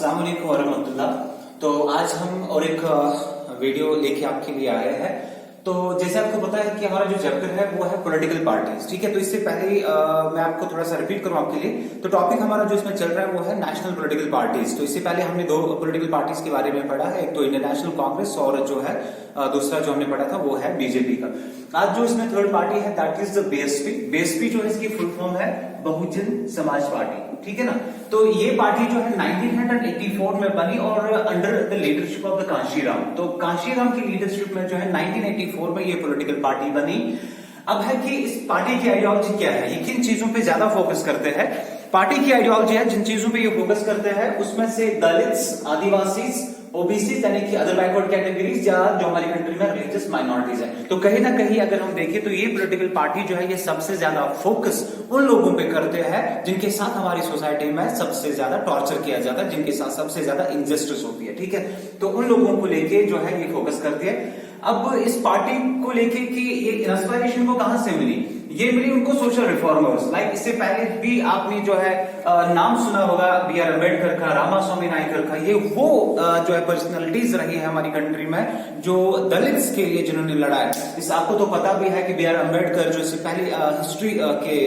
अस्सलाम वालेकुम वरहमतुल्लाह। तो आज हम और एक वीडियो लेके आपके लिए आए हैं। तो जैसे आपको पता है कि हमारा जो चैप्टर है वो है पॉलिटिकल पार्टीज, ठीक है। तो इससे पहले मैं आपको थोड़ा सा रिपीट करूं आपके लिए। तो टॉपिक हमारा जो इसमें चल रहा है वो है नेशनल पॉलिटिकल पार्टीज। तो इससे पहले हमने दो पॉलिटिकल पार्टीज के बारे में पढ़ा है, एक तो इंडियन नेशनल कांग्रेस और जो है दूसरा जो हमने पढ़ा था वो है बीजेपी का। आज जो इसमें थर्ड पार्टी है that is the BSP. BSP जो है इसकी फुल फॉर्म है बहुजन समाज पार्टी, ठीक है ना। तो ये पार्टी जो है 1984 में बनी और under the leadership of the Kanshiram. तो कांशीराम की लीडरशिप में जो है 1984 में ये पॉलिटिकल पार्टी बनी। अब है कि इस पार्टी की आइडियोलॉजी क्या है, ये किन चीजों पे ज्यादा फोकस करते हैं। पार्टी की आइडियोलॉजी है जिन चीजों पे ये फोकस करते हैं उसमें से दलित्स, आदिवासी, ओबीसी यानी कि अदर बैकवर्ड कैटेगरीज या जो हमारी कंट्री में रिलीजियस माइनॉरिटीज है। तो कहीं ना कहीं अगर हम देखें तो ये पॉलिटिकल पार्टी जो है ये सबसे ज्यादा फोकस उन लोगों पे करते हैं जिनके साथ हमारी सोसाइटी में सबसे ज्यादा टॉर्चर किया जाता है, जिनके साथ सबसे ज्यादा इनजस्टिस होती है, ठीक है। तो उन लोगों को लेके जो है ये फोकस करती है। अब इस पार्टी को लेके कि ये इंस्पिरेशन को कहां से मिली, ये मिली उनको सोशल रिफॉर्मर्स। लाइक इससे पहले भी आपने जो है नाम सुना होगा बी आर अम्बेडकर का, रामास्वामी नायकर का। ये वो जो है पर्सनालिटीज रही है हमारी कंट्री में जो दलित्स के लिए जिन्होंने लड़ा है। इस आपको तो पता भी है कि बी आर अम्बेडकर जो इससे पहले हिस्ट्री के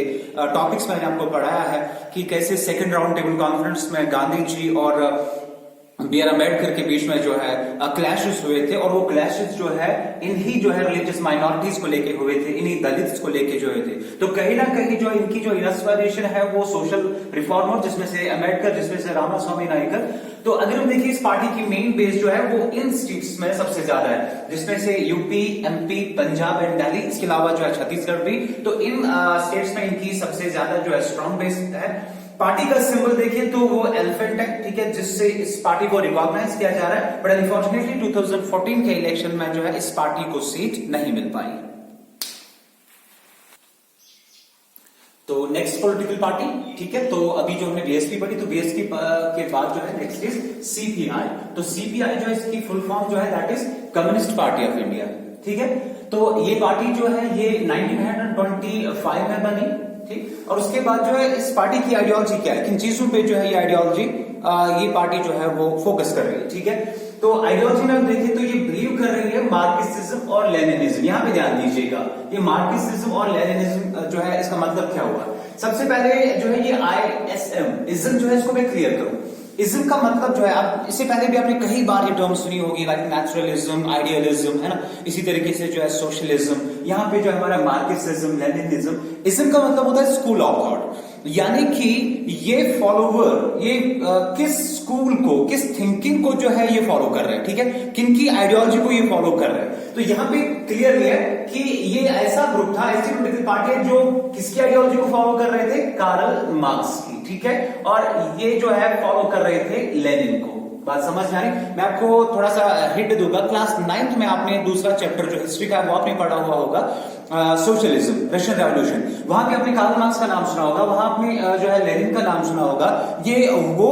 टॉपिक्स मैंने आपको पढ़ाया है कि कैसे सेकंड राउंड टेबल कॉन्फ्रेंस में गांधी जी और बी आर अम्बेडकर के बीच में जो है क्लैशेस हुए थे, और वो क्लैशेस जो है इन्हीं जो है रिलीजियस माइनॉरिटीज को लेके हुए थे, इन्हीं दलित्स को लेके जो हुए थे। तो कहीं ना कहीं जो इनकी जो इंस्पिरेशन है वो सोशल रिफॉर्मर, जिसमें से अम्बेडकर, जिसमें से रामास्वामी नायकर। तो अगर हम देखिए इस पार्टी की मेन बेस जो है वो इन स्टेट्स में सबसे ज्यादा है, जिसमें से UP, MP, Punjab and Delhi, इसके अलावा जो है छत्तीसगढ़ भी। तो इन स्टेट्स में इनकी सबसे ज्यादा जो है स्ट्रॉन्ग बेस है। पार्टी का सिंबल देखिए तो वो एलिफेंट है, ठीक है, जिससे इस पार्टी को रिकॉग्नाइज किया जा रहा है। बट अनफॉर्चुनेटली 2014 के इलेक्शन में जो है इस पार्टी को सीट नहीं मिल पाई। तो नेक्स्ट पॉलिटिकल पार्टी, ठीक है। तो अभी जो हमने बीएसपी पढ़ी, तो बीएसपी के बाद जो है नेक्स्ट इज सीपीआई। तो सीपीआई जो है इसकी फुल फॉर्म जो है that is communist party of India, ठीक है। तो ये पार्टी जो है ये 1925 में बनी, ठीक। और उसके बाद जो है इस पार्टी की आइडियोलॉजी क्या है, किन चीजों पे जो है ये आइडियोलॉजी ये पार्टी जो है वो फोकस कर रही है, ठीक है। तो आइडियोलॉजी में हम देखें तो ये बिलीव कर रही है मार्क्सिज्म और लेनिनिज्म। यहां पे ध्यान दीजिएगा, ये मार्क्सिज्म और लेनिनिज्म जो है इसका मतलब क्या हुआ। सबसे पहले जो है ये आईएसएम इज्म जो है इसको मैं क्लियर करूं। इज्म का मतलब जो है, आप इससे पहले भी आपने कई बार ये टर्म सुनी होगी, लाइक नेचुरलिज्म, आइडियलिज्म, है ना। इसी तरीके से जो है सोशलिज्म, यहाँ पे जो है हमारा मार्क्सिज्म, लेनिनिज्म। इज्म का मतलब होता है स्कूल ऑफ थॉट, यानी कि ये फॉलोवर ये किस स्कूल को, किस थिंकिंग को जो है ये फॉलो कर रहे हैं, ठीक है, किनकी आइडियोलॉजी को ये फॉलो कर रहे हैं। तो यहाँ पे क्लियर है कि ये ऐसा ग्रुप था, ऐसी पॉलिटिकल पार्टी है जो किसकी आइडियोलॉजी को फॉलो कर रहे थे, कार्ल मार्क्स की, ठीक है। और ये जो है फॉलो कर रहे थे लेनिन को। बात समझ में आ रही। मैं आपको थोड़ा सा हिंट दूंगा, क्लास 9th में आपने दूसरा चैप्टर जो हिस्ट्री का है वो आपने पढ़ा हुआ होगा, सोशलिज्म, रशियन रेवोल्यूशन। वहां पे आपने कार्ल मार्क्स का नाम सुना होगा, वहां आपने जो है लेनिन का नाम सुना होगा। ये वो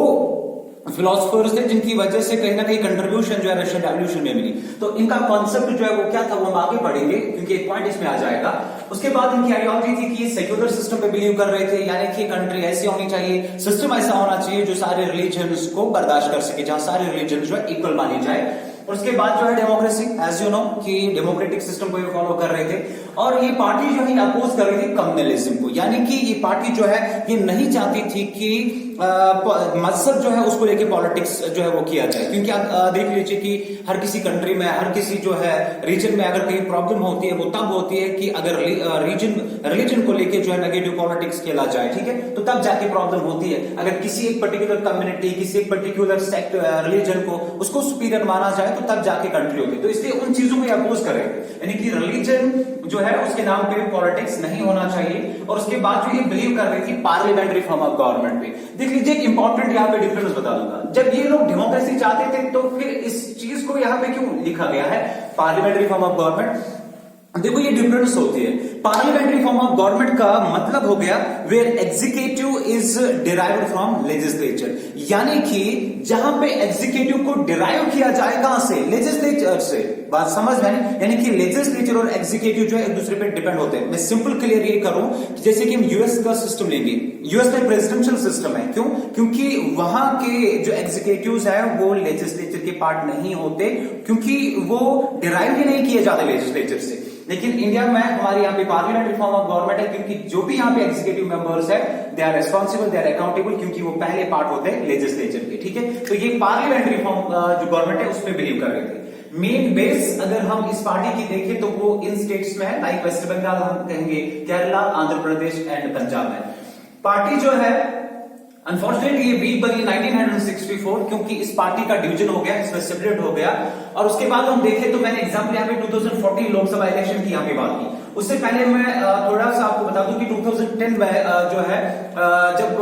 फिलोसफर्स थे जिनकी वजह से कहीं ना कहीं कंट्रीब्यूशन जो है रशियन रेवोल्यूशन में मिली। तो इनका कॉन्सेप्ट जो है वो क्या था वो हम आगे पढ़ेंगे, क्योंकि एक पॉइंट इसमें आ जाएगा। उसके बाद इनकी आइडियोलॉजी थी कि ये सेक्युलर सिस्टम पे बिलीव कर रहे थे, यानी कि कंट्री ऐसी होनी चाहिए, सिस्टम ऐसा होना चाहिए जो सारे रिलीजन्स को बर्दाश्त कर सके, जहां सारे रिलीजन जो है इक्वल मानी जाए। और उसके बाद जो है डेमोक्रेसी, एज यू नो कि डेमोक्रेटिक सिस्टम को ये फॉलो कर रहे थे। और ये पार्टी जो है अपोज कर रही थी कम्युनलिज्म को, यानी कि ये पार्टी जो है ये नहीं चाहती थी कि मजहब जो है उसको लेके पॉलिटिक्स जो है वो किया जाए। क्योंकि आप देख लीजिए कि हर किसी कंट्री में, हर किसी जो है रीजन में अगर कहीं प्रॉब्लम होती है वो तब होती है कि अगर रिलीजन को लेके जो है नेगेटिव पॉलिटिक्स खेला जाए, ठीक है, तो तब जाके प्रॉब्लम होती है। अगर किसी एक पर्टिकुलर कम्युनिटी, किसी एक पर्टिकुलर सेक्ट रिलीजन को उसको सुपीरियर माना जाए तो तब जाके कंट्री होती है। तो इसलिए उन चीजों को अपोज करें, यानी कि रिलीजन जो है उसके नाम पे पॉलिटिक्स नहीं होना चाहिए। और उसके बाद जो ये बिलीव कर रही थी पार्लियामेंट्री फॉर्म ऑफ गवर्नमेंट पे। देख लीजिए एक इंपॉर्टेंट यहाँ पे डिफरेंस बता दूंगा, जब ये लोग डेमोक्रेसी चाहते थे तो फिर इस चीज को यहाँ पे क्यों लिखा गया है पार्लियामेंट्री फॉर्म ऑफ गवर्नमेंट। देखो ये डिफरेंस होती है पार्लियामेंट्री फॉर्म ऑफ गवर्नमेंट का मतलब हो गया where executive is derived from legislature, यानी कि जहां पे एग्जीक्यूटिव को डिराइव किया जाए कहां से, लेजिस्लेचर से। बात समझ में, यानी कि लेजिस्लेचर और एग्जीक्यूटिव जो है एक दूसरे पे डिपेंड होते हैं। मैं सिंपल क्लियर ये करूं कि जैसे कि हम यूएस का सिस्टम लेंगे, यूएस में प्रेसिडेंशियल सिस्टम है, क्यों? क्योंकि वहां के जो एग्जीक्यूटिव्स हैं वो लेजिस्लेचर के पार्ट नहीं होते, क्योंकि वो डिराइव ही नहीं किए जाते लेजिस्लेचर से। लेकिन इंडिया में हमारे यहाँ पे पार्लियामेंट्री फॉर्म ऑफ गवर्नमेंट है, क्योंकि जो भी यहाँ पे एग्जीक्यूटिव मेंबर्स है they are responsible, they are accountable, क्योंकि वो पहले पार्ट होते हैं लेजिस्लेचर के, ठीक है। तो ये पार्लियामेंट्री फॉर्म जो गवर्नमेंट है उसमें बिलीव कर रहे थे। मेन बेस अगर हम इस पार्टी की देखें तो वो इन स्टेट्स में है, लाइक वेस्ट बंगाल हम कहेंगे, केरला, आंध्र प्रदेश एंड पंजाब में। पार्टी जो है अनफॉर्चुनेटली ये वीक बनी 1964, क्योंकि इस पार्टी का डिवीजन हो गया, इसमें सेपरेट हो गया। और उसके बाद हम देखें तो मैंने एग्जाम्पल यहाँ पे 2014 लोकसभा इलेक्शन की यहाँ पे बात की। उससे पहले मैं थोड़ा सा आपको बता दूं कि 2010 में जो है जब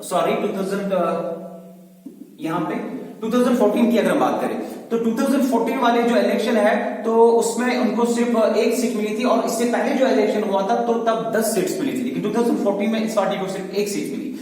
सॉरी 2014 की अगर हम बात करें तो 2014 वाले जो इलेक्शन है तो उसमें उनको सिर्फ एक सीट मिली थी, और इससे पहले जो इलेक्शन हुआ था तो तब 10 सीट्स मिली थी, लेकिन 2014 में इस पार्टी को सिर्फ एक सीट मिली।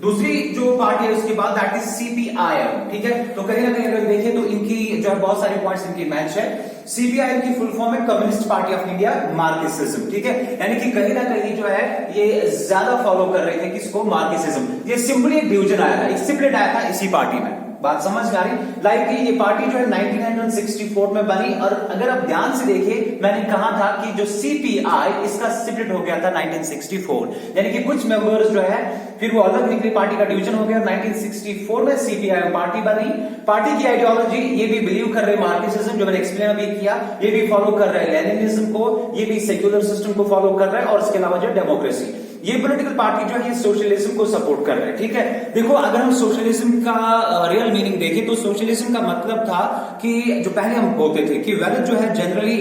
दूसरी जो पार्टी है उसके बाद दैट इज सीपीआईएम, ठीक है। तो कहीं ना कहीं अगर देखें तो इनकी जो है बहुत सारे पॉइंट्स इनकी मैच है। सीपीआईएम की फुल फॉर्म है communist party of India Marxism, ठीक है। यानी कि कहीं ना कहीं जो है ये ज्यादा फॉलो कर रहे थे किसको, मार्क्सिज्म। ये सिंपली एक डिवीजन आया था, एक स्प्लिट आया था इसी पार्टी में। बात समझ में आ रही? लाइक ये पार्टी जो है 1964 में बनी, और अगर आप ध्यान से देखिए मैंने कहा था कि जो सीपीआई इसका स्प्लिट हो गया था 1964, यानी कि कुछ मेंबर्स जो है फिर वो अलग निकली, पार्टी का डिवीजन हो गया। 1964 में सीपीआई पार्टी बनी। पार्टी की आइडियोलॉजी ये भी बिलीव कर रहे मार्क्सिज्म, जो मैंने एक्सप्लेन अभी किया, ये भी फॉलो कर रहे हैं लेनिनिज्म को, ये भी सेक्युलर सिस्टम को फॉलो कर रहे हैं, और इसके अलावा जो डेमोक्रेसी, ये पॉलिटिकल पार्टी जो है ये सोशलिज्म को सपोर्ट कर रहे हैं, ठीक है। देखो अगर हम सोशलिज्म का रियल मीनिंग देखें तो सोशलिज्म का मतलब था कि जो पहले हम बोलते थे कि वेल्थ जो है जनरली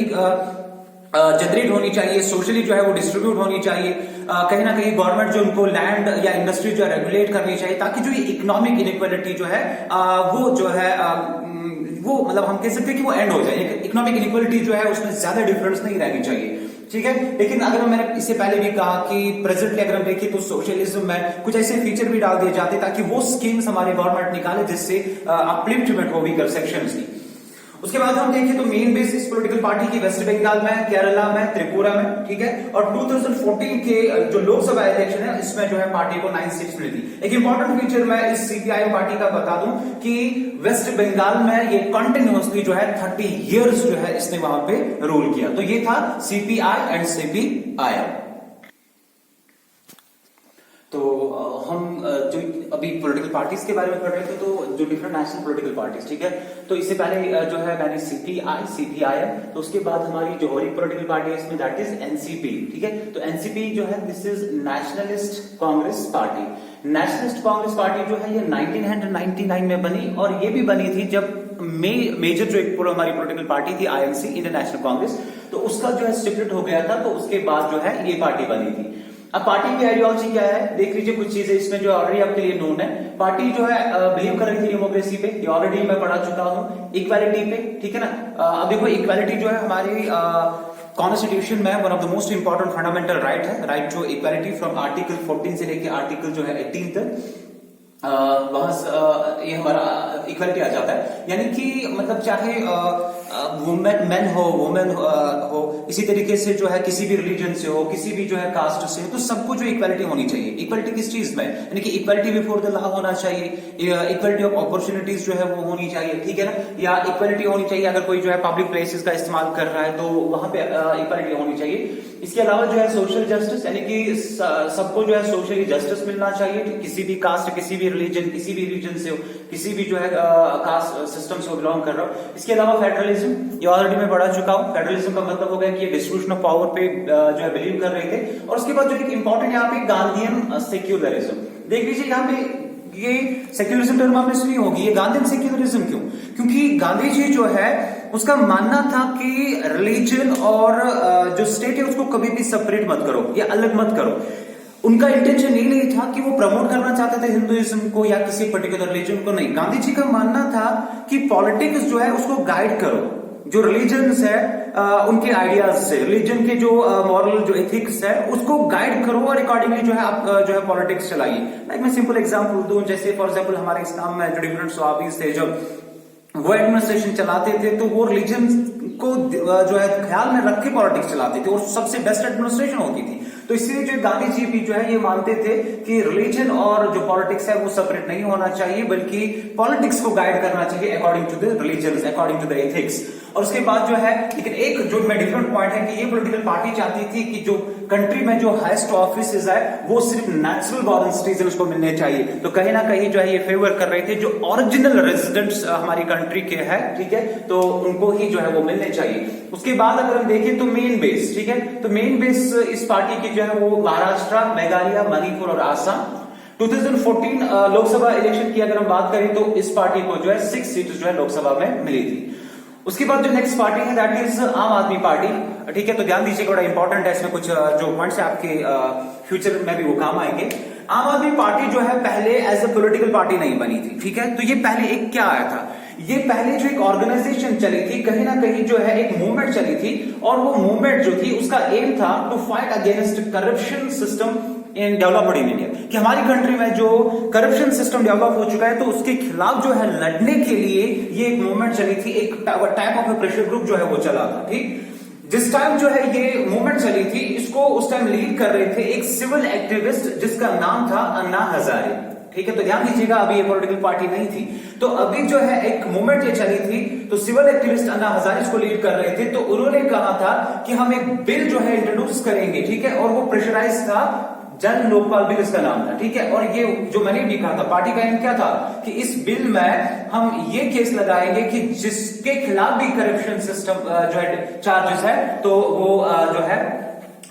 जनरेट होनी चाहिए, सोशली जो है वो डिस्ट्रीब्यूट होनी चाहिए, कहीं ना कहीं गवर्नमेंट जो उनको लैंड या इंडस्ट्री जो है रेगुलेट करनी चाहिए, ताकि जो इकोनॉमिक इनइक्वालिटी जो है वो जो है वो मतलब हम कह सकते हैं कि वो एंड हो जाए। इकोनॉमिक इनइक्वालिटी जो है उसमें ज्यादा डिफरेंस नहीं रहनी चाहिए, ठीक है। लेकिन अगर मैंने इससे पहले भी कहा कि प्रेजेंटली अगर हम देखें तो सोशलिज्म में कुछ ऐसे फीचर भी डाल दिए जाते ताकि वो स्कीम्स हमारे गवर्नमेंट निकाले जिससे अपलिफ्टमेंट हो वीकर सेक्शंस की। उसके बाद हम देखें तो मेन बेस इस पॉलिटिकल पार्टी की वेस्ट बंगाल में, केरला में, त्रिपुरा में, ठीक है। और 2014 के जो लोकसभा इलेक्शन है इसमें जो है पार्टी को 9 सीट्स मिली थी। एक इंपॉर्टेंट फीचर मैं इस सीपीआई पार्टी का बता दूं कि वेस्ट बंगाल में ये कंटिन्यूअसली जो है 30 इयर्स जो है इसने वहां पे रूल किया। तो ये था सीपीआई एंड सीपीआई। तो हम जो अभी पॉलिटिकल पार्टीज के बारे में पढ़ रहे थे, तो जो डिफरेंट नेशनल पॉलिटिकल पार्टीज, ठीक है। तो इससे पहले जो है मैंने सीपीआई, सीपीआईएम, तो उसके बाद हमारी जो और एक पॉलिटिकल पार्टी है इसमें दैट इज एनसीपी, ठीक है। तो एनसीपी जो है this is nationalist Congress party. Nationalist Congress party जो है ये 1999 में बनी, और ये भी बनी थी जब मेजर जो एक हमारी पॉलिटिकल पार्टी थी आईएनसी, इंडियन नेशनल कांग्रेस, तो उसका जो है स्प्लिट हो गया था, तो उसके बाद जो है ये पार्टी बनी थी। अब पार्टी की आइडियोलॉजी क्या है देख लीजिए, कुछ चीजें इसमें जो ऑलरेडी आपके लिए नोन है। पार्टी जो है बिलीव कर रही थी डेमोक्रेसी पे, ये ऑलरेडी मैं पढ़ा चुका हूं, इक्वालिटी पे, ठीक है ना। अब देखो इक्वालिटी जो है हमारी कॉन्स्टिट्यूशन में one of the most important fundamental right है, right to equality from article 14 से लेके आर्टिकल जो है 18 तक। वहां ये हमारा इक्वालिटी आ जाता है, यानी कि मतलब चाहे मेन हो, वुमेन हो, इसी तरीके से जो है किसी भी रिलीजन से हो, किसी भी जो है कास्ट से हो, तो सबको जो इक्वालिटी होनी चाहिए। इक्वालिटी किस चीज में, यानी कि इक्वालिटी बिफोर द लॉ होना चाहिए, इक्वालिटी ऑफ अपॉर्चुनिटीज जो है वो होनी चाहिए, ठीक है ना। या इक्वालिटी होनी चाहिए अगर कोई जो है पब्लिक प्लेसेस का इस्तेमाल कर रहा है तो वहां पे इक्वालिटी होनी चाहिए। इसके अलावा जो है सोशल जस्टिस, यानी कि सबको जो है सोशली जस्टिस मिलना चाहिए, किसी भी कास्ट, किसी भी रिलीजन, किसी भी रीजन से हो, किसी भी जो है कास्ट सिस्टम से बिलोंग कर रहा हो। इसके अलावा फेडरलिज्म, ये ऑलरेडी मैं पढ़ा चुका हूं। फेडरलिज्म का मतलब हो गया कि ये डिस्ट्रीब्यूशन ऑफ पावर पे जो है बिलीव कर रहे थे। और उसके बाद जो एक इंपॉर्टेंट यहाँ पे गांधीयन सेक्युलरिज्म, देख लीजिए यहाँ पे ये सेक्युलरिज्म टर्म आपने सुनी होगी, ये गांधीयन सेक्युलरिज्म क्यों? क्योंकि गांधी जी जो है उसका मानना था कि रिलीजन और जो स्टेट है उसको कभी भी सेपरेट मत करो या अलग मत करो। उनका इंटेंशन ये नहीं था कि वो प्रमोट करना चाहते थे हिंदुइज्म को या किसी पर्टिकुलर रिलीजन को, नहीं। गांधी जी का मानना था कि पॉलिटिक्स जो है उसको गाइड करो, जो रिलीजन्स है उनके आइडियाज से, रिलीजन के जो मॉरल जो एथिक्स है उसको गाइड करो और अकॉर्डिंगली जो है आप जो है पॉलिटिक्स चलाइए। लाइक मैं सिंपल एग्जांपल दूं, जैसे फॉर एग्जांपल हमारे इस्लाम में जो डिफरेंट सहाबीज थे जब वो एडमिनिस्ट्रेशन चलाते थे तो वो रिलीजन को जो है ख्याल में रख के पॉलिटिक्स चलाते थे और सबसे बेस्ट एडमिनिस्ट्रेशन होती थी। तो इसलिए जो गांधी जी भी जो है ये मानते थे कि रिलीजन और जो पॉलिटिक्स है वो सेपरेट नहीं होना चाहिए, बल्कि पॉलिटिक्स को गाइड करना चाहिए according to the religion, according to the ethics. और उसके बाद जो है लेकिन एक जो में डिफरेंट पॉइंट है कि ये पॉलिटिकल पार्टी चाहती थी कि जो कंट्री में जो हाईएस्ट ऑफिस है वो सिर्फ नेचुरल बॉर्न सिटीजन को मिलने चाहिए। तो कहीं ना कहीं जो है ये फेवर कर रहे थे जो ओरिजिनल रेजिडेंट्स हमारी कंट्री के हैं, ठीक है, तो उनको ही जो है वो मिलने चाहिए। उसके बाद अगर हम देखें तो मेन बेस, ठीक है, तो मेन बेस इस पार्टी की जो है वो महाराष्ट्र, मेघालय, मणिपुर और आसाम। 2014 लोकसभा इलेक्शन की अगर हम बात करें तो इस पार्टी को जो है 6 सीट जो है लोकसभा में मिली थी। उसके बाद जो नेक्स्ट पार्टी है दैट इज आम आदमी पार्टी, ठीक है, तो ध्यान दीजिएगा बड़ा इंपॉर्टेंट है, इसमें कुछ जो पॉइंट्स है आपके फ्यूचर में भी वो काम आएंगे। आम आदमी पार्टी जो है पहले एज ए पॉलिटिकल पार्टी नहीं बनी थी, ठीक है, तो ये पहले एक क्या आया था, ये पहले जो एक ऑर्गेनाइजेशन चली थी, कहीं ना कहीं जो है एक मूवमेंट चली थी और वो मूवमेंट जो थी उसका एम था to fight against corruption system in developed India, कि हमारी कंट्री में जो करप्शन सिस्टम डेवलप हो चुका है तो उसके खिलाफ जो है लड़ने के लिए ये एक मूवमेंट चली थी, एक टाइप ऑफ प्रेशर ग्रुप जो है वो चला था। ठीक, जिस टाइम जो है ये मूवमेंट चली थी इसको उस टाइम लीड कर रहे थे एक सिविल एक्टिविस्ट जिसका नाम था अन्ना हजारे, ठीक है, तो ध्यान दीजिएगा अभी ये पॉलिटिकल पार्टी नहीं थी, तो अभी जो है एक मूवमेंट ये चली थी, तो सिविल एक्टिविस्ट अन्ना हजारे इसको लीड कर रहे थे। तो उन्होंने कहा था कि हम एक बिल जो है इंट्रोड्यूस करेंगे, ठीक है, और वो प्रेशराइज था, जन लोकपाल बिल इसका नाम था, ठीक है, और ये जो मैंने भी कहा था पार्टी का एम क्या था कि इस बिल में हम ये केस लगाएंगे कि जिसके खिलाफ भी करप्शन सिस्टम जो है चार्जेस है तो वो जो है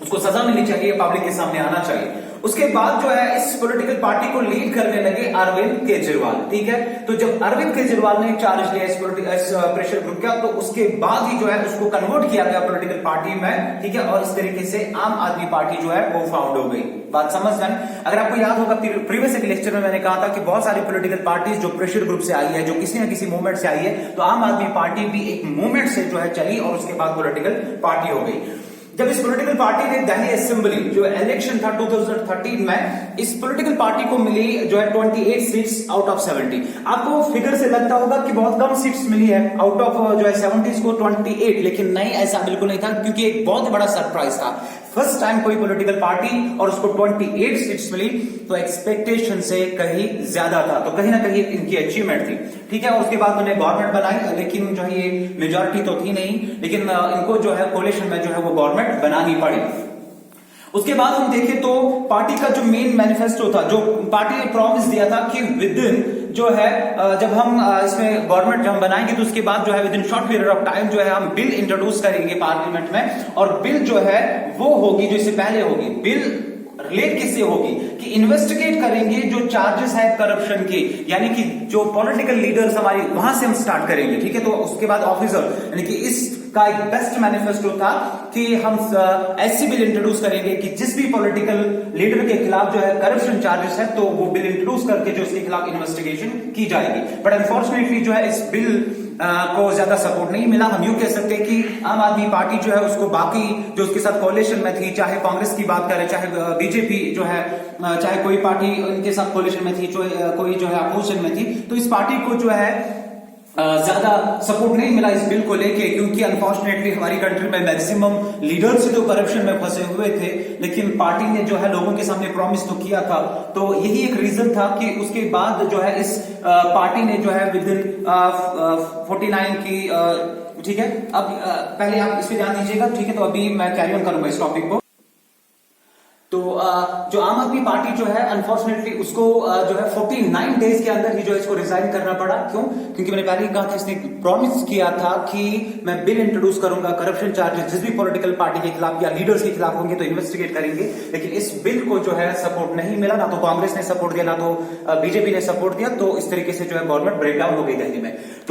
उसको सजा मिलनी चाहिए, पब्लिक के सामने आना चाहिए। उसके बाद जो है इस पॉलिटिकल पार्टी को लीड करने लगे अरविंद केजरीवाल, ठीक है, तो जब अरविंद केजरीवाल ने चार्ज लिया इस प्रेशर ग्रुप का तो उसके बाद ही जो है उसको कन्वर्ट किया गया पॉलिटिकल पार्टी में, ठीक है, और इस तरीके से आम आदमी पार्टी जो है वो फाउंड हो गई। बात समझ गए? अगर आपको याद होगा प्रीवियस एक लेक्चर में मैंने कहा था कि बहुत सारी पॉलिटिकल पार्टीज जो प्रेशर ग्रुप से आई है, जो किसी न किसी मूवमेंट से आई है, तो आम आदमी पार्टी भी एक मूवमेंट से जो है चली और उसके बाद पॉलिटिकल पार्टी हो गई। जब इस पॉलिटिकल पार्टी ने दिल्ली असेंबली जो इलेक्शन था 2013 में, इस पॉलिटिकल पार्टी को मिली जो है 28 सीट्स आउट ऑफ 70। आपको फिगर से लगता होगा कि बहुत कम सीट्स मिली है, आउट ऑफ जो है 70 को 28, लेकिन नहीं, ऐसा बिल्कुल नहीं था, क्योंकि एक बहुत बड़ा सरप्राइज था, फर्स्ट टाइम कोई पॉलिटिकल पार्टी और उसको 28 सीट्स मिली, तो एक्सपेक्टेशन से कहीं ज्यादा था, तो कहीं ना कहीं इनकी अचीवमेंट थी, ठीक है। और उसके बाद उन्होंने गवर्नमेंट बनाई, लेकिन जो है ये मेजॉरिटी तो थी नहीं, लेकिन इनको जो है कोलिशन में जो है वो गवर्नमेंट बनानी पड़ी। उसके बाद हम देखें तो पार्टी का जो मेन मैनिफेस्टो था, जो पार्टी ने प्रॉमिस दिया था कि विद इन जो है जब हम इसमें गवर्नमेंट जब हम बनाएंगे तो उसके बाद जो है with in short period of time जो है हम बिल इंट्रोड्यूस करेंगे पार्लियामेंट में, और बिल जो है वो होगी जो इससे पहले होगी, बिल रिलेट किससे होगी कि इन्वेस्टिगेट करेंगे जो चार्जेस है करप्शन के, यानी कि जो पॉलिटिकल लीडर्स हमारी वहां से हम स्टार्ट करेंगे, ठीक है। तो उसके बाद ऑफिसर, यानी कि इसका एक बेस्ट मैनिफेस्टो था कि हम ऐसी बिल इंट्रोड्यूस करेंगे कि जिस भी पॉलिटिकल लीडर के खिलाफ जो है करप्शन चार्जेस है तो वो बिल इंट्रोड्यूस करके जो उसके खिलाफ इन्वेस्टिगेशन की जाएगी। बट अनफॉर्चुनेटली जो है इस बिल को ज्यादा सपोर्ट नहीं मिला। हम यूं कह सकते हैं कि आम आदमी पार्टी जो है उसको बाकी जो उसके साथ कोalition में थी, चाहे कांग्रेस की बात करें, चाहे बीजेपी जो है, चाहे कोई पार्टी इनके साथ कोalition में थी, कोई जो है अपोजिशन में थी, तो इस पार्टी को जो है ज्यादा सपोर्ट नहीं मिला इस बिल को लेके, क्योंकि अनफॉर्चुनेटली हमारी कंट्री में मैक्सिमम लीडर्स जो करप्शन में फंसे हुए थे, लेकिन पार्टी ने जो है लोगों के सामने प्रॉमिस तो किया था, तो यही एक रीजन था कि उसके बाद जो है इस पार्टी ने जो है विद इन 49 की, ठीक है। अब पहले आप इस पे ध्यान दीजिएगा, ठीक है, तो अभी मैं कैरी ऑन करूंगा इस टॉपिक को। तो जो आम आदमी पार्टी जो है अनफॉर्चुनेटली उसको जो है 49 डेज के अंदर ही जो है इसको रिजाइन करना पड़ा। क्यों? क्योंकि मैंने पहले ही कहा था, इसने प्रॉमिस किया था कि मैं बिल इंट्रोड्यूस करूंगा, करप्शन चार्जेस जिस भी पॉलिटिकल पार्टी के खिलाफ या लीडर्स के खिलाफ होंगे तो इन्वेस्टिगेट करेंगे, लेकिन इस बिल को जो है सपोर्ट नहीं मिला, ना तो कांग्रेस ने सपोर्ट दिया, ना तो बीजेपी ने सपोर्ट दिया, तो इस तरीके से जो है गवर्नमेंट ब्रेकडाउन हो गई दिल्ली में।